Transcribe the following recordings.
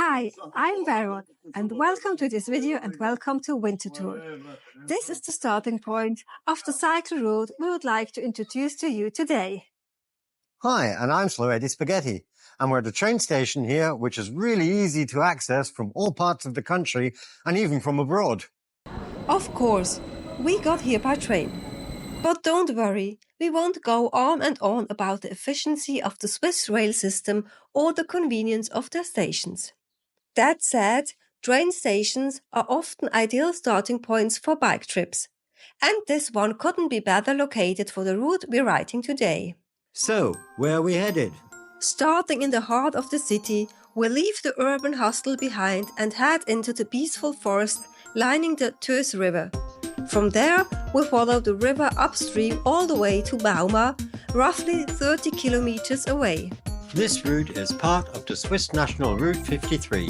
Hi, I'm Bauma and welcome to this video and welcome to Winterthur. This is the starting point of the cycle route we would like to introduce to you today. Hi, and I'm Slow-Eddie Spaghetti, and we're at the train station here, which is really easy to access from all parts of the country and even from abroad. Of course, we got here by train. But don't worry, we won't go on and on about the efficiency of the Swiss rail system or the convenience of their stations. That said, train stations are often ideal starting points for bike trips. And this one couldn't be better located for the route we're writing today. So, where are we headed? Starting in the heart of the city, we'll leave the urban hustle behind and head into the peaceful forest lining the Töss River. From there, we'll follow the river upstream all the way to Bauma, roughly 30 kilometers away. This route is part of the Swiss National Route 53,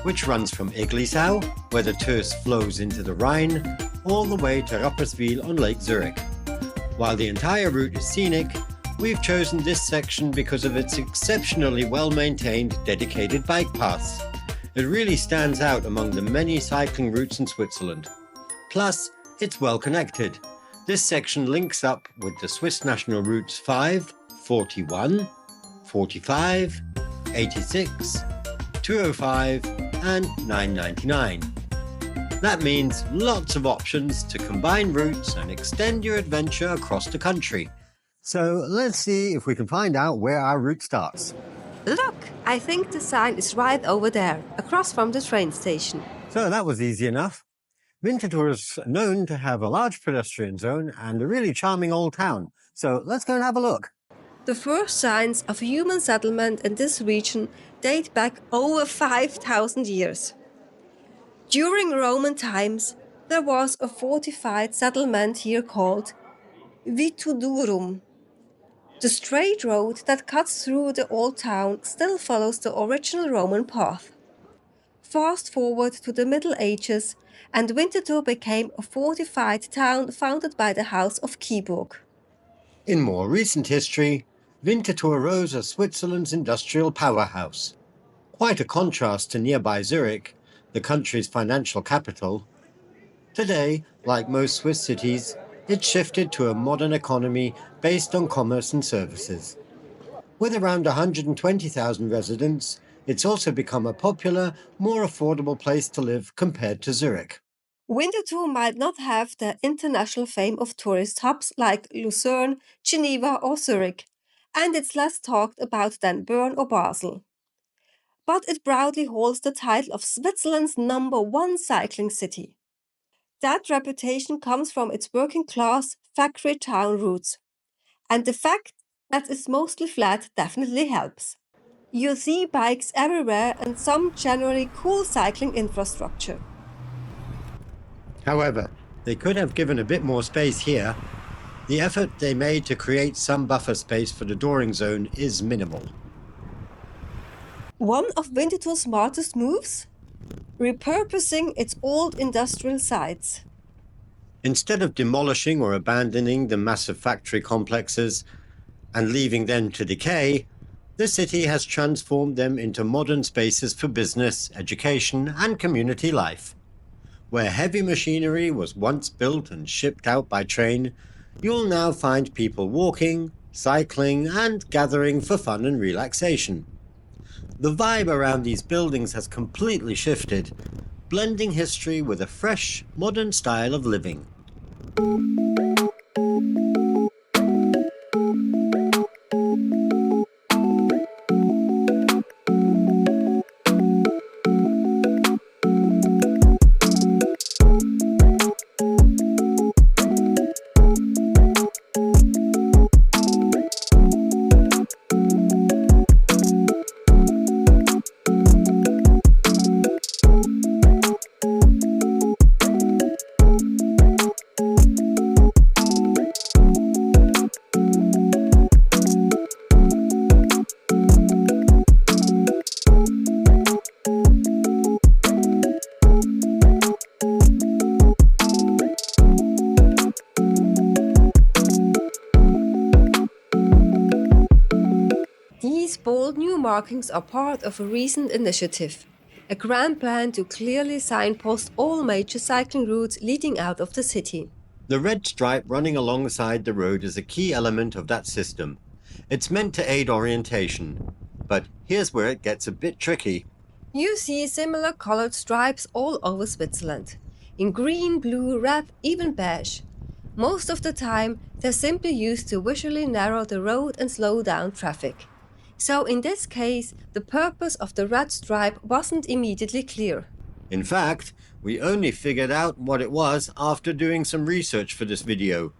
which runs from Eglisau, where the Töss flows into the Rhine, all the way to Rapperswil on Lake Zurich. While the entire route is scenic, we've chosen this section because of its exceptionally well-maintained, dedicated bike paths. It really stands out among the many cycling routes in Switzerland. Plus, it's well connected. This section links up with the Swiss National Routes 5, 41, 45, 86, 205 and 999. That means lots of options to combine routes and extend your adventure across the country. So let's see if we can find out where our route starts. Look, I think the sign is right over there, across from the train station. So that was easy enough. Winterthur is known to have a large pedestrian zone and a really charming old town. So let's go and have a look. The first signs of human settlement in this region date back over 5,000 years. During Roman times, there was a fortified settlement here called Vitudurum. The straight road that cuts through the old town still follows the original Roman path. Fast forward to the Middle Ages, and Winterthur became a fortified town founded by the House of Kieburg. In more recent history, Winterthur rose as Switzerland's industrial powerhouse. Quite a contrast to nearby Zurich, the country's financial capital. Today, like most Swiss cities, it's shifted to a modern economy based on commerce and services. With around 120,000 residents, it's also become a popular, more affordable place to live compared to Zurich. Winterthur might not have the international fame of tourist hubs like Lucerne, Geneva or Zurich, and it's less talked about than Bern or Basel. But it proudly holds the title of Switzerland's #1 cycling city. That reputation comes from its working-class, factory town roots. And the fact that it's mostly flat definitely helps. You'll see bikes everywhere and some generally cool cycling infrastructure. However, they could have given a bit more space here. The effort they made to create some buffer space for the Doring zone is minimal. One of Winterthur's smartest moves? Repurposing its old industrial sites. Instead of demolishing or abandoning the massive factory complexes and leaving them to decay, the city has transformed them into modern spaces for business, education, and community life. Where heavy machinery was once built and shipped out by train, you'll now find people walking, cycling, and gathering for fun and relaxation. The vibe around these buildings has completely shifted, blending history with a fresh, modern style of living. These bold new markings are part of a recent initiative. a grand plan to clearly signpost all major cycling routes leading out of the city. The red stripe running alongside the road is a key element of that system. It's meant to aid orientation, but here's where it gets a bit tricky. You see similar colored stripes all over Switzerland, in green, blue, red, even beige. Most of the time, they're simply used to visually narrow the road and slow down traffic. So in this case, the purpose of the red stripe wasn't immediately clear. In fact, we only figured out what it was after doing some research for this video,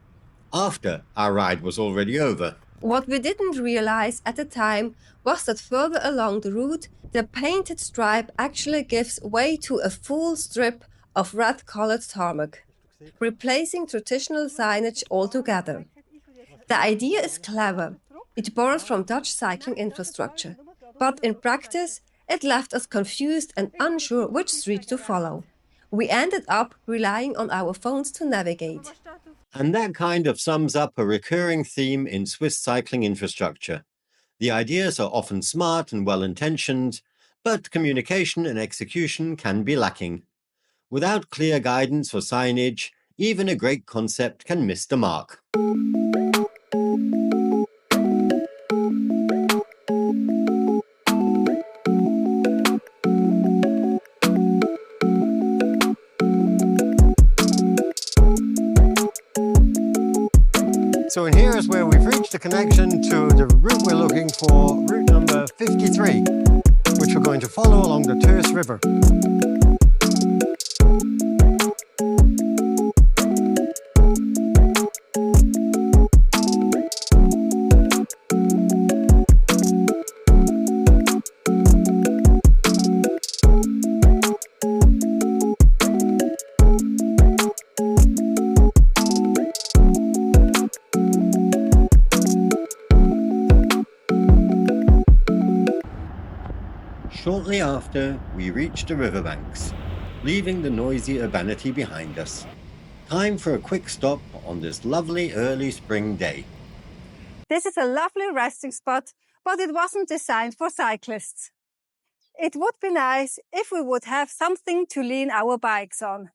after our ride was already over. What we didn't realize at the time was that further along the route, the painted stripe actually gives way to a full strip of red-colored tarmac, replacing traditional signage altogether. The idea is clever. It borrows from Dutch cycling infrastructure, but in practice, it left us confused and unsure which street to follow. We ended up relying on our phones to navigate. And that kind of sums up a recurring theme in Swiss cycling infrastructure. The ideas are often smart and well-intentioned, but communication and execution can be lacking. Without clear guidance or signage, even a great concept can miss the mark. So in here is where we've reached the connection to the route we're looking for, route number 53, which we're going to follow along the Töss River. Shortly after, we reached the riverbanks, leaving the noisy urbanity behind us. Time for a quick stop on this lovely early spring day. This is a lovely resting spot, but it wasn't designed for cyclists. It would be nice if we would have something to lean our bikes on.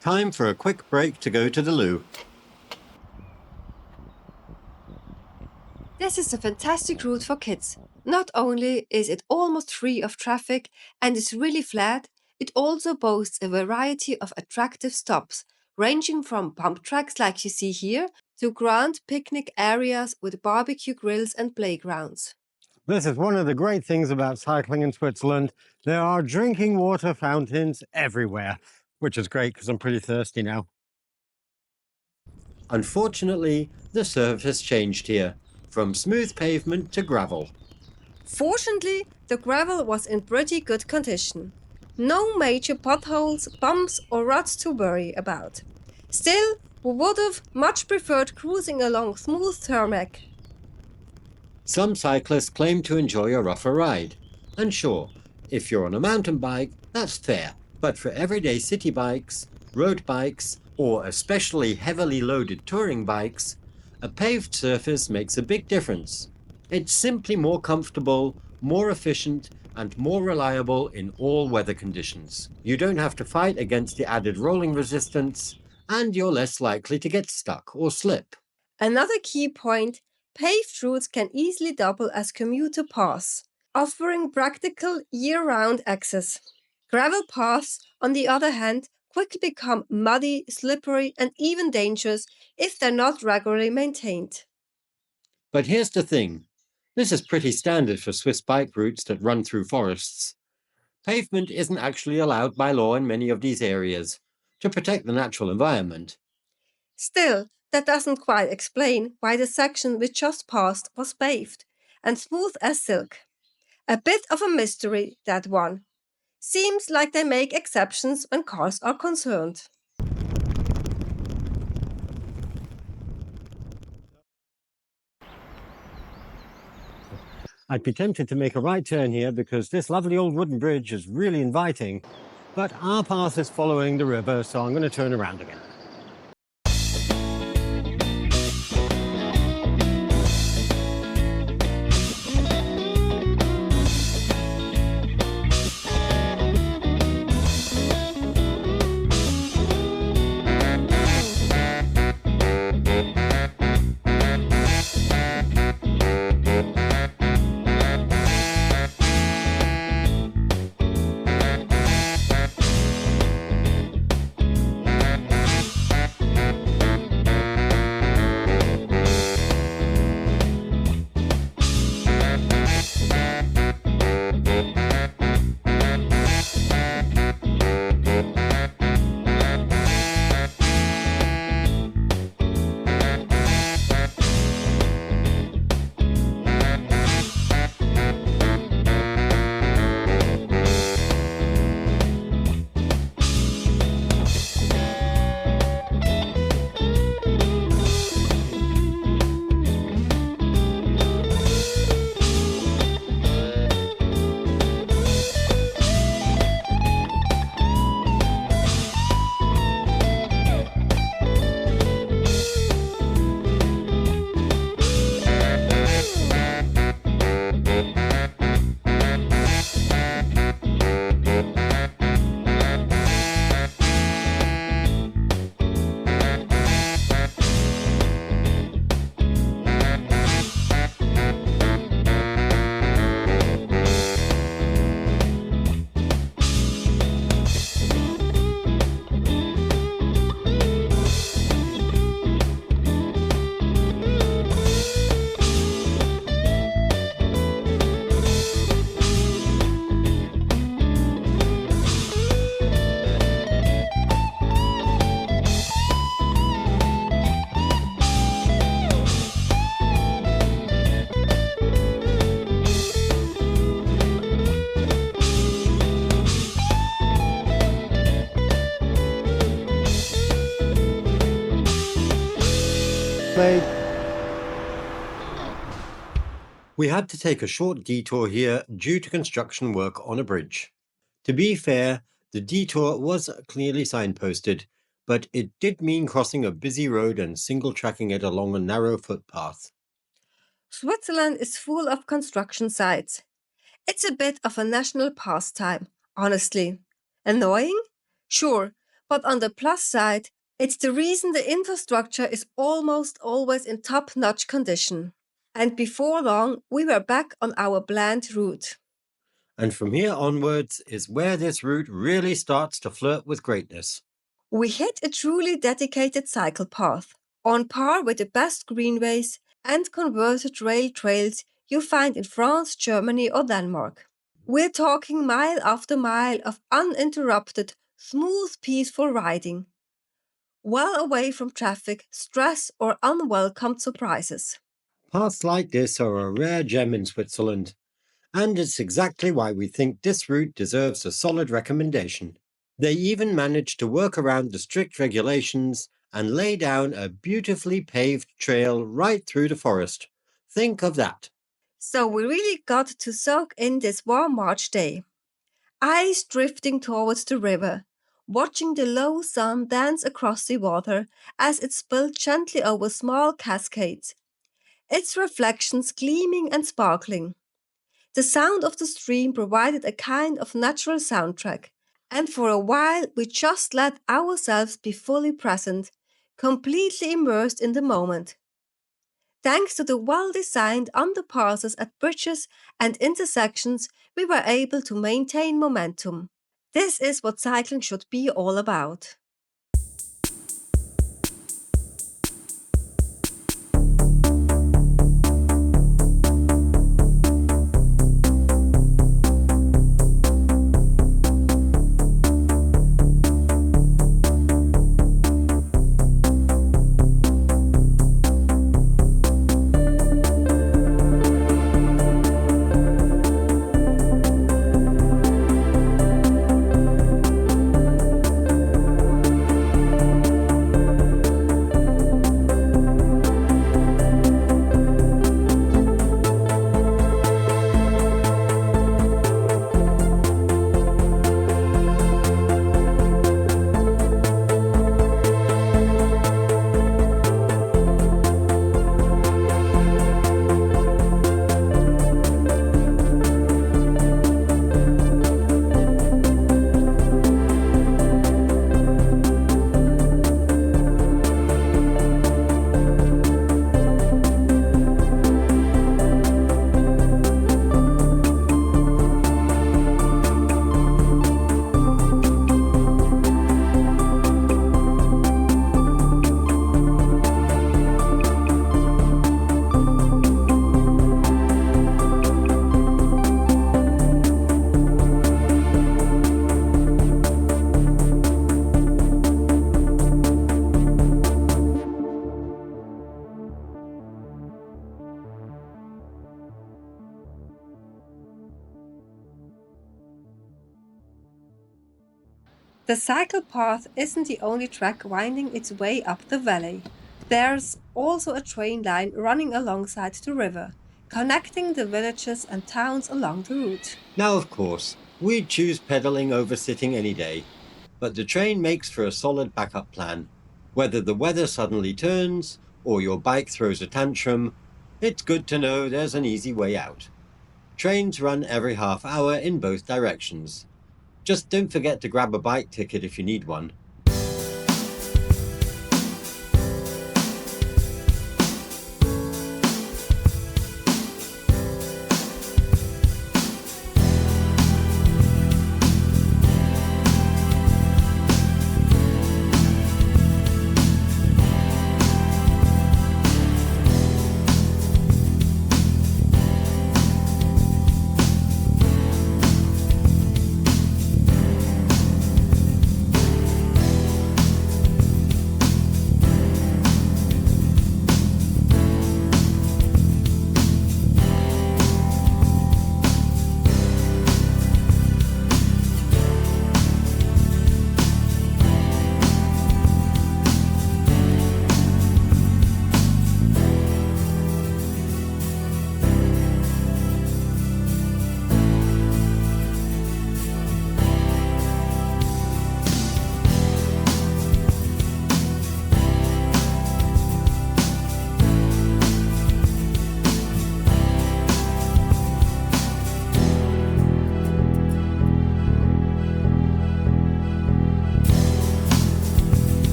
Time for a quick break to go to the loo. This is a fantastic route for kids. Not only is it almost free of traffic and is really flat, it also boasts a variety of attractive stops, ranging from pump tracks like you see here to grand picnic areas with barbecue grills and playgrounds. This is one of the great things about cycling in Switzerland. There are drinking water fountains everywhere. which is great because I'm pretty thirsty now. Unfortunately, the surface changed here, from smooth pavement to gravel. Fortunately, the gravel was in pretty good condition. No major potholes, bumps or ruts to worry about. Still, we would have much preferred cruising along smooth tarmac. Some cyclists claim to enjoy a rougher ride. And sure, if you're on a mountain bike, that's fair. But for everyday city bikes, road bikes, or especially heavily loaded touring bikes, a paved surface makes a big difference. It's simply more comfortable, more efficient, and more reliable in all weather conditions. You don't have to fight against the added rolling resistance, and you're less likely to get stuck or slip. Another key point, paved routes can easily double as commuter paths, offering practical year-round access. Gravel paths, on the other hand, quickly become muddy, slippery, and even dangerous if they're not regularly maintained. But here's the thing. This is pretty standard for Swiss bike routes that run through forests. Pavement isn't actually allowed by law in many of these areas to protect the natural environment. Still, that doesn't quite explain why the section we just passed was paved and smooth as silk. A bit of a mystery, that one. Seems like they make exceptions when cars are concerned. I'd be tempted to make a right turn here because this lovely old wooden bridge is really inviting, but our path is following the river, so I'm going to turn around again. We had to take a short detour here due to construction work on a bridge. To be fair, the detour was clearly signposted, but it did mean crossing a busy road and single-tracking it along a narrow footpath. Switzerland is full of construction sites. It's a bit of a national pastime, honestly. Annoying? Sure, but on the plus side, it's the reason the infrastructure is almost always in top-notch condition. And before long, we were back on our planned route. And from here onwards is where this route really starts to flirt with greatness. We hit a truly dedicated cycle path, on par with the best greenways and converted rail trails you find in France, Germany, or Denmark. We're talking mile after mile of uninterrupted, smooth, peaceful riding, well away from traffic, stress, or unwelcome surprises. Paths like this are a rare gem in Switzerland, and it's exactly why we think this route deserves a solid recommendation. They even managed to work around the strict regulations and lay down a beautifully paved trail right through the forest. Think of that. So we really got to soak in this warm March day. Eyes drifting towards the river, watching the low sun dance across the water as it spilled gently over small cascades, its reflections gleaming and sparkling. The sound of the stream provided a kind of natural soundtrack, and for a while we just let ourselves be fully present, completely immersed in the moment. Thanks to the well-designed underpasses at bridges and intersections, we were able to maintain momentum. This is what cycling should be all about. The cycle path isn't the only track winding its way up the valley. There's also a train line running alongside the river, connecting the villages and towns along the route. Now, of course, we'd choose pedalling over sitting any day, but the train makes for a solid backup plan. Whether the weather suddenly turns or your bike throws a tantrum, it's good to know there's an easy way out. Trains run every half hour in both directions. Just don't forget to grab a bike ticket if you need one.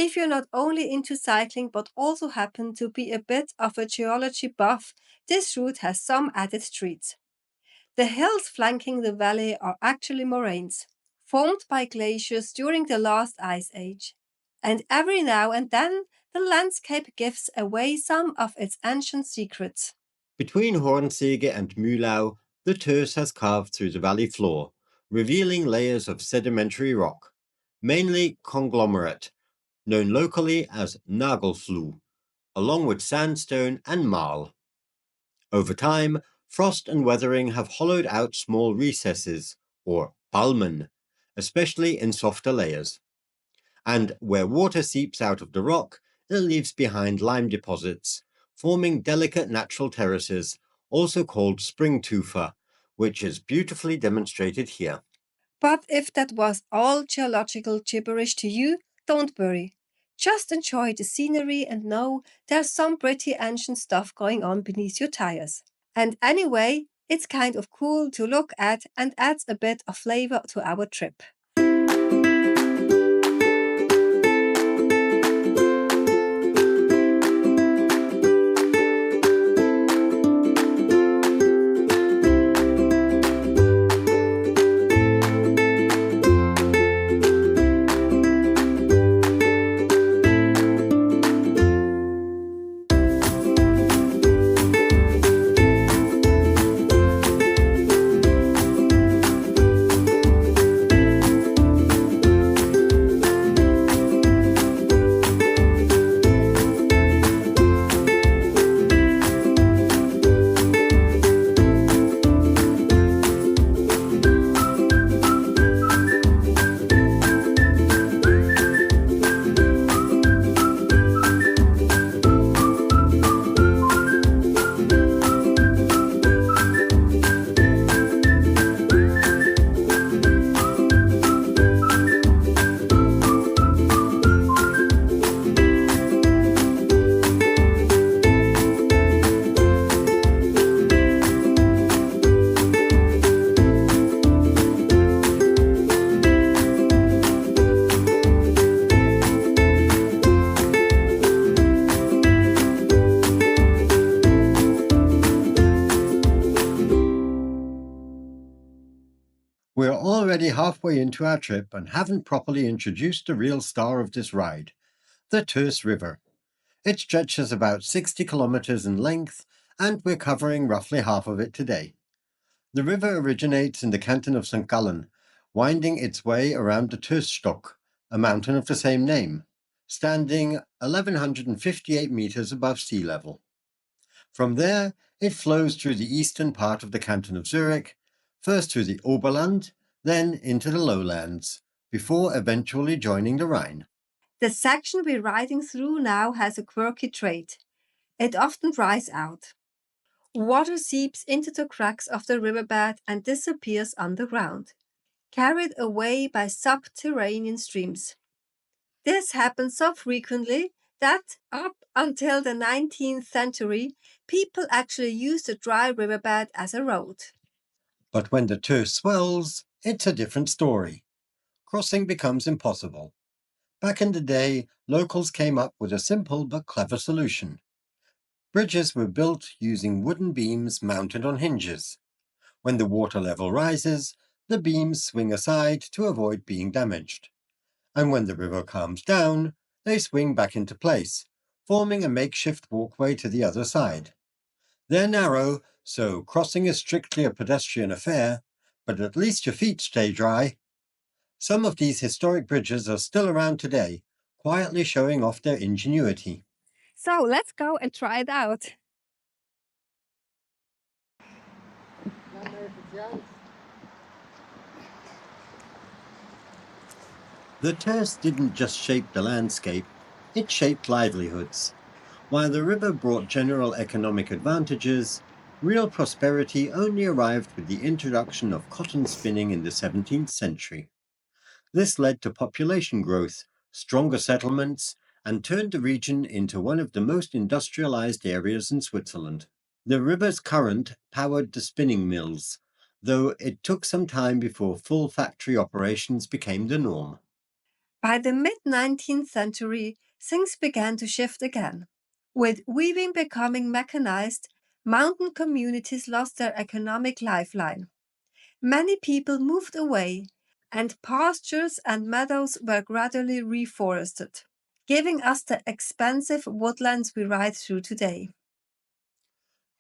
If you're not only into cycling but also happen to be a bit of a geology buff, this route has some added treats. The hills flanking the valley are actually moraines, formed by glaciers during the last ice age. And every now and then, the landscape gives away some of its ancient secrets. Between Hornsege and Mühlau, the Töss has carved through the valley floor, revealing layers of sedimentary rock, mainly conglomerate, known locally as Nagelfluh, along with sandstone and marl. Over time, frost and weathering have hollowed out small recesses, or balmen, especially in softer layers. And where water seeps out of the rock, it leaves behind lime deposits, forming delicate natural terraces, also called spring tufa, which is beautifully demonstrated here. But if that was all geological gibberish to you, don't worry. Just enjoy the scenery and know there's some pretty ancient stuff going on beneath your tires. And anyway, it's kind of cool to look at and adds a bit of flavor to our trip. We're already halfway into our trip and haven't properly introduced the real star of this ride, the Töss River. It stretches about 60 kilometers in length, and we're covering roughly half of it today. The river originates in the canton of St. Gallen, winding its way around the Tössstock, a mountain of the same name, standing 1,158 meters above sea level. From there, it flows through the eastern part of the canton of Zurich, first through the Oberland, then into the lowlands, before eventually joining the Rhine. The section we're riding through now has a quirky trait. It often dries out. Water seeps into the cracks of the riverbed and disappears underground, carried away by subterranean streams. This happened so frequently that, up until the 19th century, people actually used the dry riverbed as a road. But when the Töss swells, it's a different story. Crossing becomes impossible. Back in the day, locals came up with a simple but clever solution. Bridges were built using wooden beams mounted on hinges. When the water level rises, the beams swing aside to avoid being damaged. And when the river calms down, they swing back into place, forming a makeshift walkway to the other side. They're narrow, so crossing is strictly a pedestrian affair, but at least your feet stay dry. Some of these historic bridges are still around today, quietly showing off their ingenuity. So let's go and try it out. The Töss didn't just shape the landscape, it shaped livelihoods. While the river brought general economic advantages, real prosperity only arrived with the introduction of cotton spinning in the 17th century. This led to population growth, stronger settlements, and turned the region into one of the most industrialized areas in Switzerland. The river's current powered the spinning mills, though it took some time before full factory operations became the norm. By the mid-19th century, things began to shift again. With weaving becoming mechanized, mountain communities lost their economic lifeline. Many people moved away, and pastures and meadows were gradually reforested, giving us the expansive woodlands we ride through today.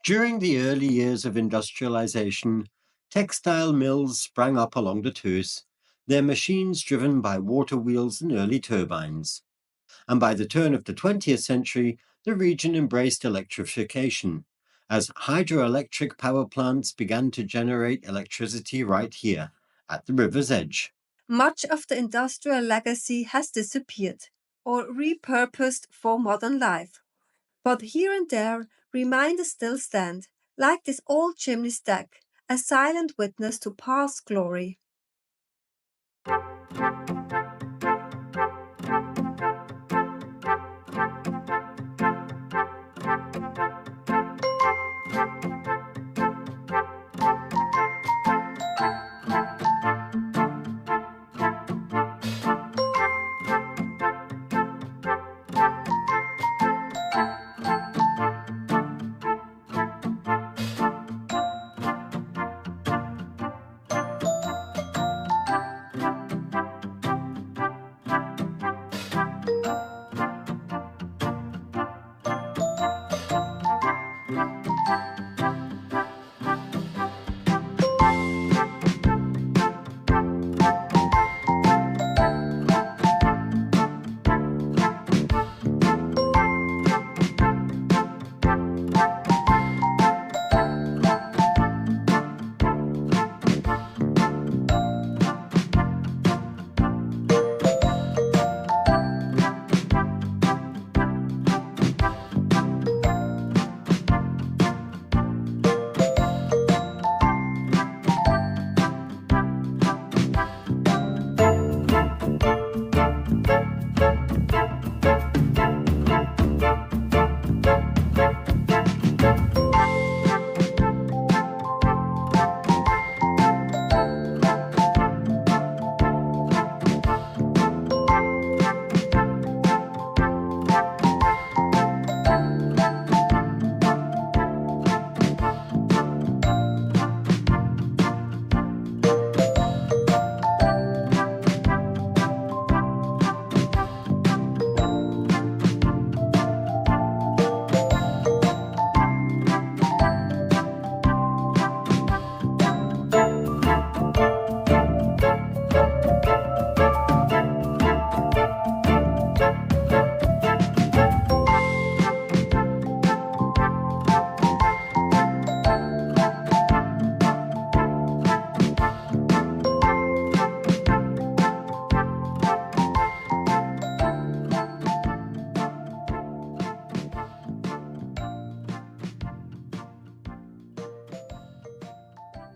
During the early years of industrialization, textile mills sprang up along the Töss, their machines driven by water wheels and early turbines. And by the turn of the 20th century, the region embraced electrification, as hydroelectric power plants began to generate electricity right here, at the river's edge. Much of the industrial legacy has disappeared or repurposed for modern life. But here and there, reminders still stand, like this old chimney stack, a silent witness to past glory.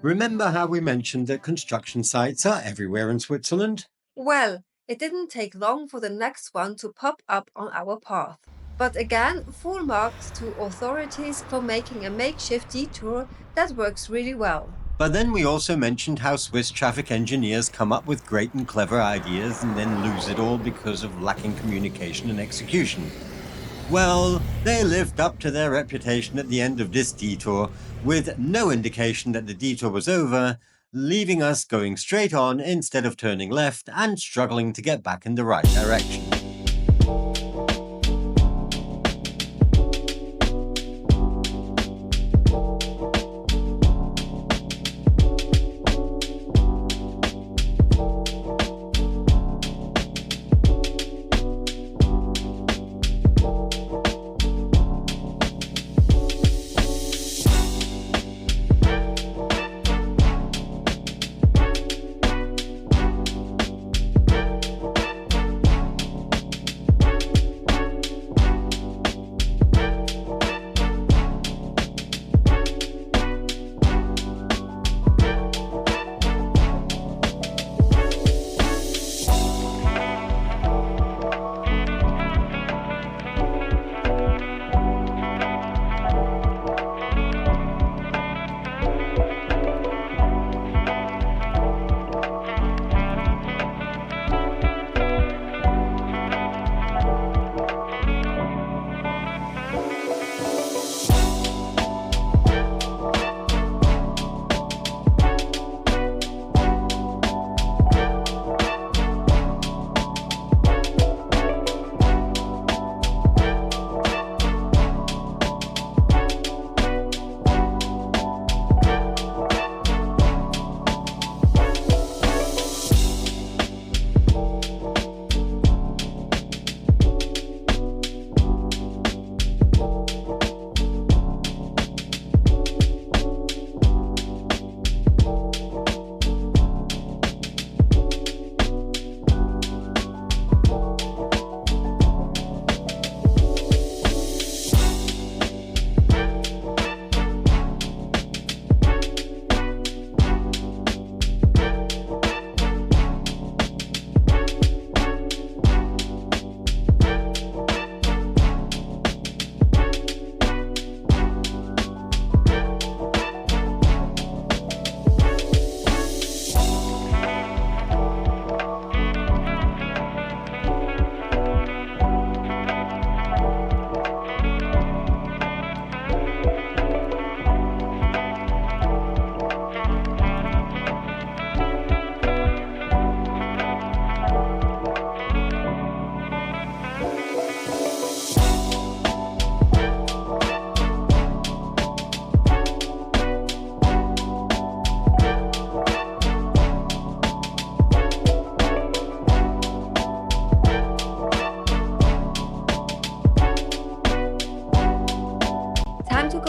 Remember how we mentioned that construction sites are everywhere in Switzerland? Well, it didn't take long for the next one to pop up on our path. But again, full marks to authorities for making a makeshift detour that works really well. But then we also mentioned how Swiss traffic engineers come up with great and clever ideas and then lose it all because of lacking communication and execution. Well, they lived up to their reputation at the end of this detour, with no indication that the detour was over, leaving us going straight on instead of turning left and struggling to get back in the right direction.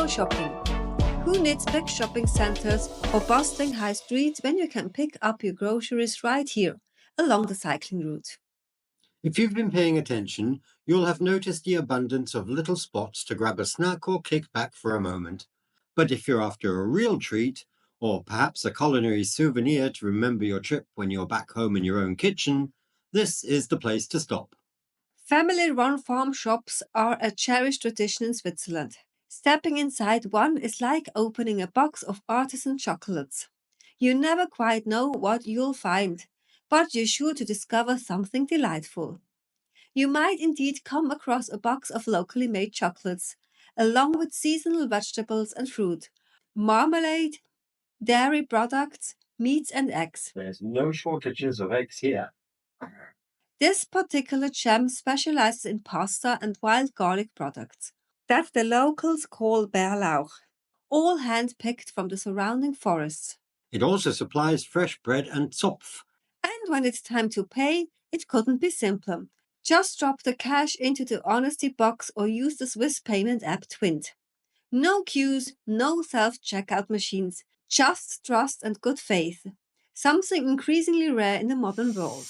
window shopping. Who needs big shopping centers or bustling high streets when you can pick up your groceries right here, along the cycling route? If you've been paying attention, you'll have noticed the abundance of little spots to grab a snack or kick back for a moment. But if you're after a real treat, or perhaps a culinary souvenir to remember your trip when you're back home in your own kitchen, this is the place to stop. Family-run farm shops are a cherished tradition in Switzerland. Stepping inside one is like opening a box of artisan chocolates. You never quite know what you'll find, but you're sure to discover something delightful. You might indeed come across a box of locally made chocolates, along with seasonal vegetables and fruit, marmalade, dairy products, meats, and eggs. There's no shortages of eggs here. This particular gem specializes in pasta and wild garlic products that the locals call Bärlauch, all hand-picked from the surrounding forests. It also supplies fresh bread and Zopf. And when it's time to pay, it couldn't be simpler. Just drop the cash into the honesty box or use the Swiss payment app Twint. No queues, no self-checkout machines, just trust and good faith. Something increasingly rare in the modern world.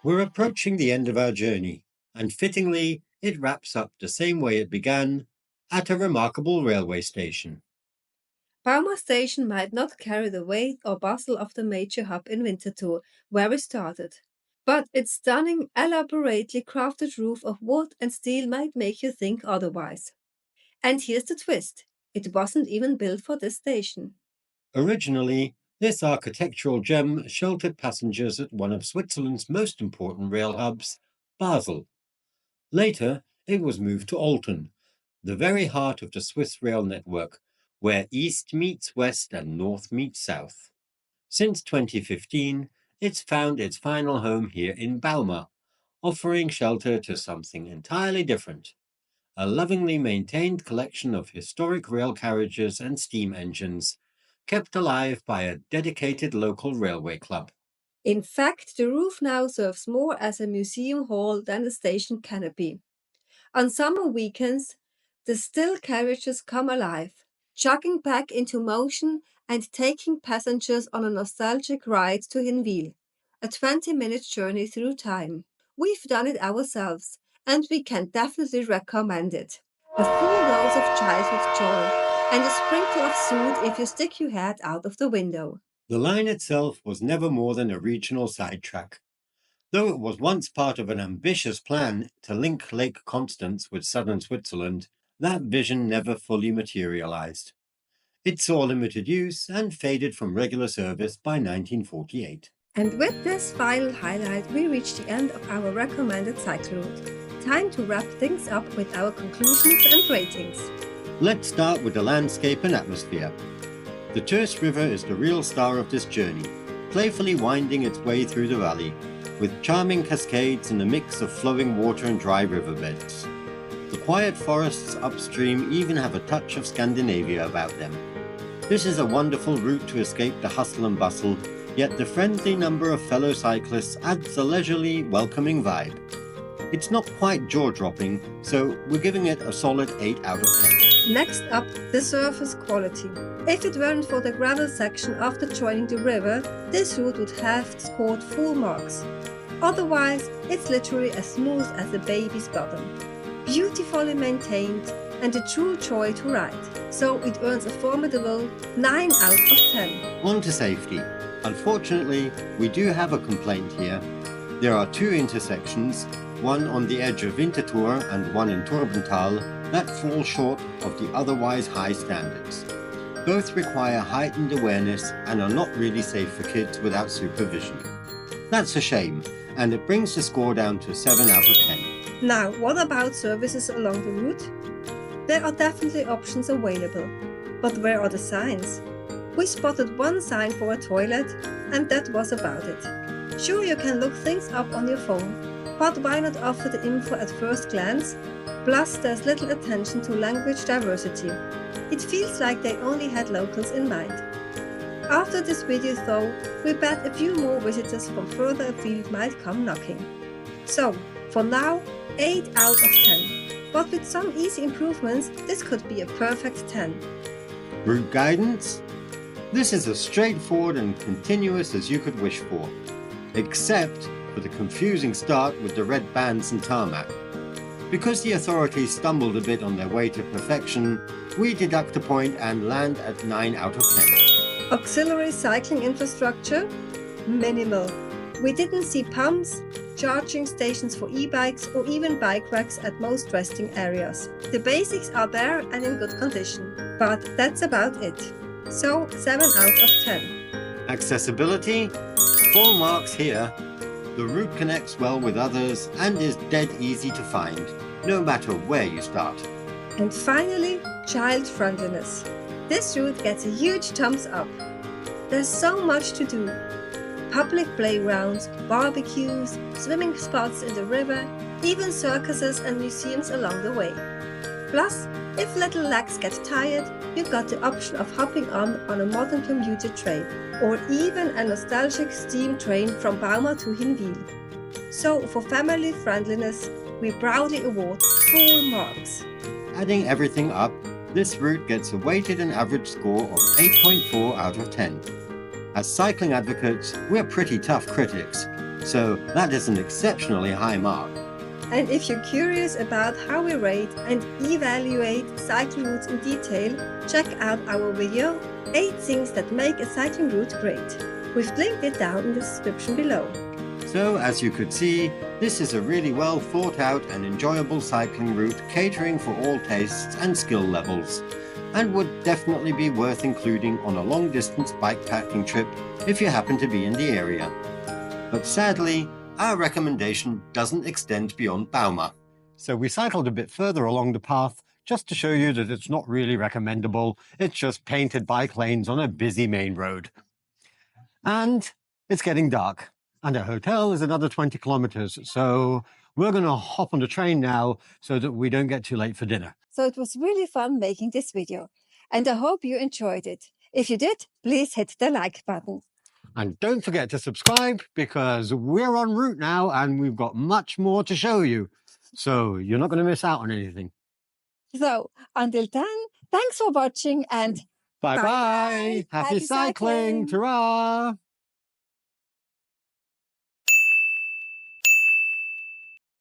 We're approaching the end of our journey, and fittingly, it wraps up the same way it began, at a remarkable railway station. Bauma station might not carry the weight or bustle of the major hub in Winterthur, where we started. But its stunning, elaborately crafted roof of wood and steel might make you think otherwise. And here's the twist. It wasn't even built for this station. Originally, this architectural gem sheltered passengers at one of Switzerland's most important rail hubs, Basel. Later, it was moved to Alton, the very heart of the Swiss rail network, where east meets west and north meets south. Since 2015, it's found its final home here in Bauma, offering shelter to something entirely different. A lovingly maintained collection of historic rail carriages and steam engines, kept alive by a dedicated local railway club. In fact, the roof now serves more as a museum hall than a station canopy. On summer weekends, the still carriages come alive, jogging back into motion and taking passengers on a nostalgic ride to Hinwil, a 20-minute journey through time. We've done it ourselves, and we can definitely recommend it. A full dose of childhood joy, and a sprinkle of soot if you stick your head out of the window. The line itself was never more than a regional sidetrack. Though it was once part of an ambitious plan to link Lake Constance with southern Switzerland, that vision never fully materialized. It saw limited use and faded from regular service by 1948. And with this final highlight, we reach the end of our recommended cycle route. Time to wrap things up with our conclusions and ratings. Let's start with the landscape and atmosphere. The Töss River is the real star of this journey, playfully winding its way through the valley, with charming cascades and a mix of flowing water and dry riverbeds. The quiet forests upstream even have a touch of Scandinavia about them. This is a wonderful route to escape the hustle and bustle, yet the friendly number of fellow cyclists adds a leisurely, welcoming vibe. It's not quite jaw-dropping, so we're giving it a solid 8 out of 10. Next up, the surface quality. If it weren't for the gravel section after joining the river, this route would have scored full marks. Otherwise, it's literally as smooth as a baby's bottom. Beautifully maintained and a true joy to ride. So it earns a formidable 9 out of 10. On to safety. Unfortunately, we do have a complaint here. There are 2 intersections, one on the edge of Winterthur and one in Turbenthal, that fall short of the otherwise high standards. Both require heightened awareness and are not really safe for kids without supervision. That's a shame, and it brings the score down to 7 out of 10. Now, what about services along the route? There are definitely options available, but where are the signs? We spotted one sign for a toilet, and that was about it. Sure, you can look things up on your phone, but why not offer the info at first glance? Plus, there's little attention to language diversity. It feels like they only had locals in mind. After this video though, we bet a few more visitors from further afield might come knocking. So, for now, 8 out of 10. But with some easy improvements, this could be a perfect 10. Route guidance? This is as straightforward and continuous as you could wish for, except for the confusing start with the red bands and tarmac. Because the authorities stumbled a bit on their way to perfection, we deduct a point and land at 9 out of 10. Auxiliary cycling infrastructure? Minimal. We didn't see pumps, charging stations for e-bikes or even bike racks at most resting areas. The basics are there and in good condition, but that's about it. So 7 out of 10. Accessibility? Full marks here. The route connects well with others and is dead easy to find, no matter where you start. And finally, child friendliness. This route gets a huge thumbs up. There's so much to do. Public playgrounds, barbecues, swimming spots in the river, even circuses and museums along the way. Plus, if little legs get tired, you've got the option of hopping on a modern commuter train, or even a nostalgic steam train from Bauma to Hinwil. So, for family friendliness, we proudly award full marks. Adding everything up, this route gets a weighted and average score of 8.4 out of 10. As cycling advocates, we're pretty tough critics, so that is an exceptionally high mark. And if you're curious about how we rate and evaluate cycling routes in detail, check out our video, 8 things that make a cycling route great. We've linked it down in the description below. So, as you could see, this is a really well thought out and enjoyable cycling route catering for all tastes and skill levels, and would definitely be worth including on a long distance bikepacking trip if you happen to be in the area. But sadly, our recommendation doesn't extend beyond Bauma. So we cycled a bit further along the path just to show you that it's not really recommendable. It's just painted bike lanes on a busy main road. And it's getting dark. And our hotel is another 20 kilometers. So we're going to hop on the train now so that we don't get too late for dinner. So it was really fun making this video. And I hope you enjoyed it. If you did, please hit the like button. And don't forget to subscribe because we're en route now and we've got much more to show you. So you're not going to miss out on anything. So until then, thanks for watching and Bye-bye. Bye-bye. Happy Happy cycling. cycling. Ta-ra.